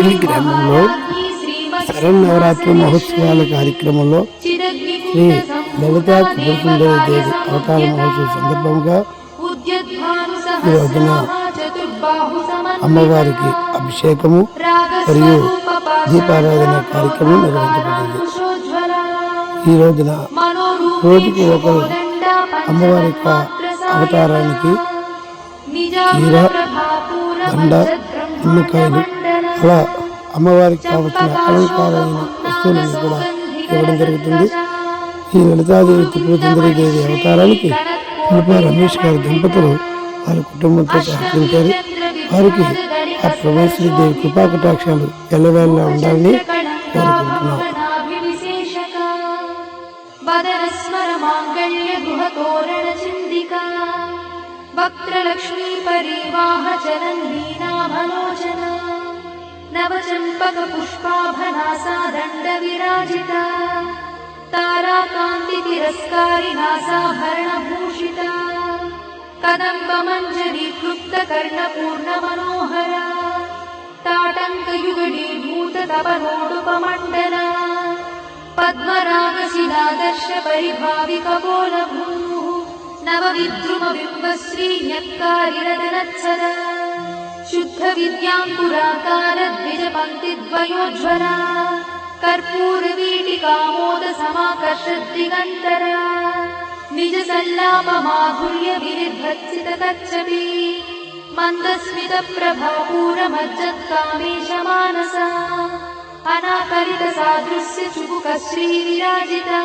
ఈ గ్రామంలో శరన్నవరాత్రి మహోత్సవాల కార్యక్రమంలో శ్రీ లలితా త్రిపుర సుందరి దేవి అవతార మహోత్సవం సందర్భంగా ఈ రోజున అమ్మవారికి అభిషేకము మరియు దీపారాధన కార్యక్రమం నిర్వహించబడింది. ఈ రోజున రోజుకి ఒకరు అమ్మవారి యొక్క అవతారానికి చీర, దండ, నిమ్మకాయలు అలా అమ్మవారికి కావలసిన అలంకారమైన వస్తువులను కూడా ఇవ్వడం జరుగుతుంది. ఈ లలితాదేవి త్రిపుర సుందరి దేవి అవతారానికి పులప రమేష్ గారి దంపతులు వారి కుటుంబంతో సహకరించారు. వారికి ఆ ప్రవేశ్వరి దేవి కృపా కటాక్షాలు ఎల్లవేళలా ఉండాలని కోరుకుంటున్నాం. वक्त्रलक्ष्मी परिवाह चलन्नीनाभलोचना नवचम्पक पुष्पाभनासा दण्ड विराजिता ताराकान्ति तिरस्कारी नासाभरणभूषिता कदम्ब मञ्जरी क्लुप्त कर्णपूर्ण मनोहरा ताटङ्कयुगडीभूत तपनोडुपमण्डला पद्मरागशिलादर्श परिभावि कपोलभूः नवविद्रुमबिम्बश्रीन्यक्कारिरदनत्सरा शुद्ध विद्याङ्कुराकार द्विजपङ्क्तिद्वयोज्ज्वला कर्पूरवीटिकामोद समाकर्षद्दिगन्तरा निज सल्लापमाधुर्य विनिर्भत्सित कच्छपि मन्दस्मित प्रभापूरमज्जत्कामेशमानसा अनाकरित सादृश्य चुबुक श्रीविराजिता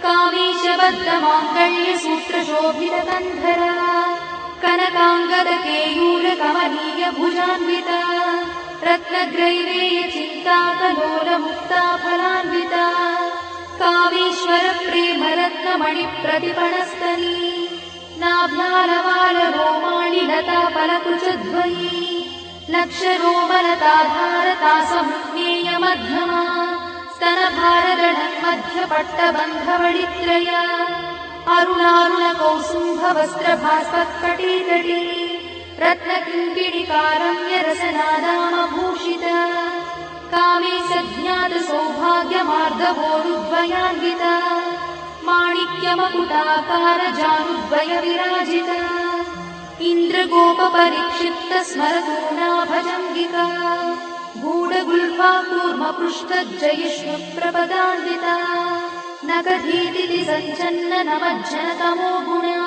कामेशबद्धमाङ्गल्य सूत्रशोभित कन्धरा कनकाङ्गद केयूर कमनीय भुजान्विता रत्नग्रैवेय चिन्ताकलोल मुक्ता फलान्विता कामेश्वर प्रेम रत्नमणि प्रतिपणस्तनी नाभ्यालवाल रोमाणि लता फलकुचद्वयी लक्षरोमलताधारता समुज्ञेय मध्यमा स्तनभारगणमध्यपट्टबन्धवडित्रया अरुणारुणकौसुम्भवस्त्रभास्पत्कटीतटी रत्नकिङ्किणिकारम्यरसनादामभूषिता कामेशज्ञातसौभाग्यमार्दवोरुद्वयान्विता माणिक्यमकुटाकारजानुद्वय विराजिता इन्द्रगोपपरिक्षिप्त स्मरतूनाभजङ्गिका गूढगुल्फा कूर्मपृष्ठजयिष्णुप्रपदान्विता नखधीतिथि सञ्चन्न नमज्जनतमो गुणा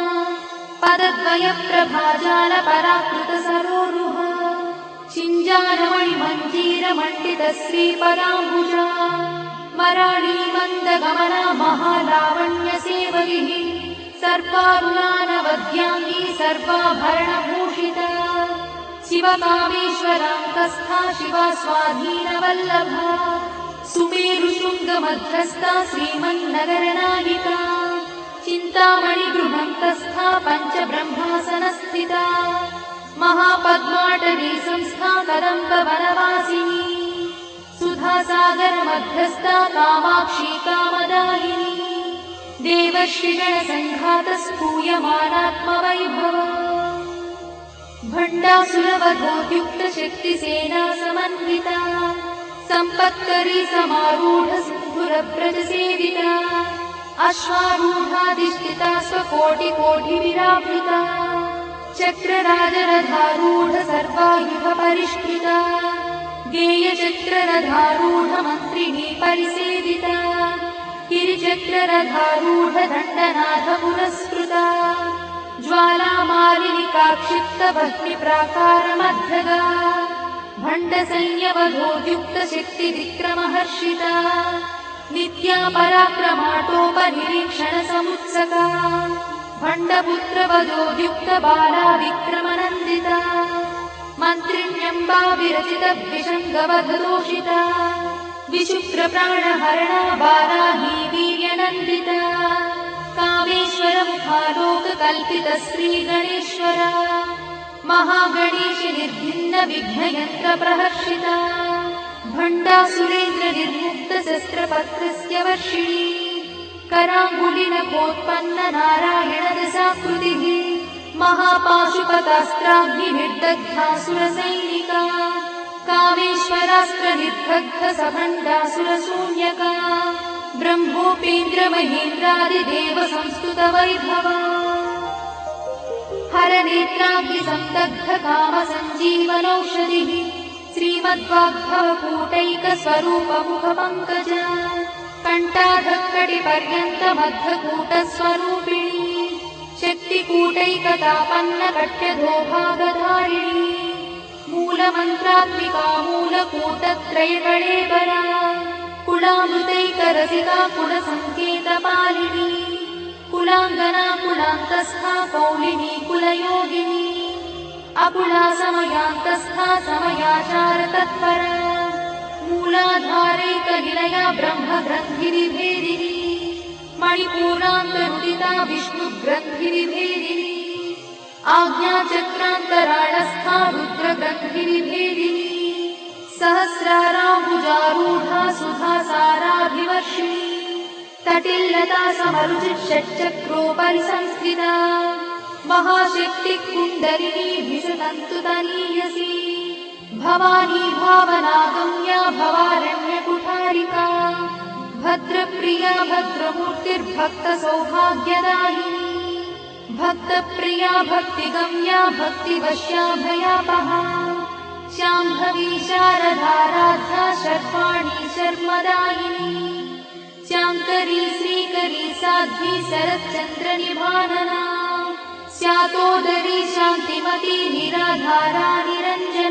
पदद्वयप्रभाजाल पराकृत सरोरुहा चिञ्जानमणिमञ्जीरमण्डित श्रीपदाम्बुजा मराळी मन्दगमना महालावण्यसेवगिः सर्वारुणानवद्याङ्गी सर्वाभरणभूषिता शिवकामेश्वरान्तस्था शिवा स्वाधीनवल्लभा सुमेरुशृङ्गमध्यस्था श्रीमन्नगरनायिका चिन्तामणिगृहन्तस्था पञ्चब्रह्मासनस्थिता महापद्माटवी संस्था कदम्बवनवासिनी सुधासागरमध्यस्था कामाक्षी कामदायिनी देवर्षिगणसङ्घातस्तूयमानात्मवैभवा भण्डासुरवधोद्युक्तशक्तिसेना समन्विता सम्पत्करी समारूढ सिन्धुरव्रजसेविता अश्वारूढाधिष्ठिता स्वकोटिकोटिविरावृता चक्रराजरथारूढ सर्वायुधपरिष्कृता गेयचक्ररथारूढ मन्त्रिणी परिसेविता गिरिचक्ररथारूढ दण्डनाथ पुरस्कृता ज्वालामालिनिकाक्षिप्त भक्तिप्राकारमध्यगा भण्डसंयवधोद्युक्त शक्तिविक्रमहर्षिता नित्या पराक्रमाटोपनिरीक्षण समुत्सका भण्डपुत्रवधोद्युक्त बाला विक्रमनन्दिता मन्त्रिण्यम्बा विरचित विषङ्गवधदोषिता विशुक्रप्राणहरणा बालाही वीर्यनन्दिता कामेश्वरमुखालोककल्पित श्रीगणेश्वरा महागणेश निर्भिन्न विघ्नयन्त्रप्रहर्षिता भण्डासुरेन्द्र निर्मुक्त शस्त्रपत्रस्य वर्षिणी कराङ्गुलिनखोत्पन्न नारायणदशाकृतिः महापाशुपतास्त्राग्निर्दग्धासुरसैनिका कामेश माहेश्वरास्त्रनिर्दग्ध सभण्डासुरशून्यका ब्रह्मोपेन्द्र महेन्द्रादिदेव संस्तुत वैभवा हरनेत्राग्निसंदग्ध काम सञ्जीवनौषधिः श्रीमद्वाग्भवकूटैकस्वरूप मुखपङ्कज कण्ठाधक्कटिपर्यन्तमद्धकूटस्वरूपिणी शक्तिकूटैकतापन्न कट्यधोभागधारिणी मूलमन्त्रात्मिका मूलकूटत्रयकळेबरा कुलामृतैकरसिका कुलसङ्केतपालिनी कुलाङ्गना कुलान्तस्था कौलिनी कुलयोगिनी अकुला समयान्तस्था समयाचारतत्परा मूलाधारैकनिलया ब्रह्मग्रन्थिनिभेदिनी मणिपूरान्तरुदिता विष्णुग्रन्थिनिभेदिनी आज्ञाचक्रान्तराळस्था रुद्रग्रन्थिनिभेदिनी सहस्राराम्बुजारूढा सुधासाराभिवर्षिणी तटिल्लता समरुचिषट्चक्रोपरि संस्थिता महाशक्तिकुण्डलिनी भिषतन्तुतनीयसी भवानी भावनागम्या भवारण्यकुठारिका भद्रप्रिया भद्रमूर्तिर्भक्तसौभाग्यदायिनी भक्तप्रिया भक्तिगम्या भक्तिवश्या भयापहा शाम्भवी शारदाराध्या शर्वाणी शर्मदायिनी शाङ्करी श्रीकरी साध्वी शरच्चन्द्रनिभानना स्यातोदरी शान्तिमती निराधारा निरञ्जना।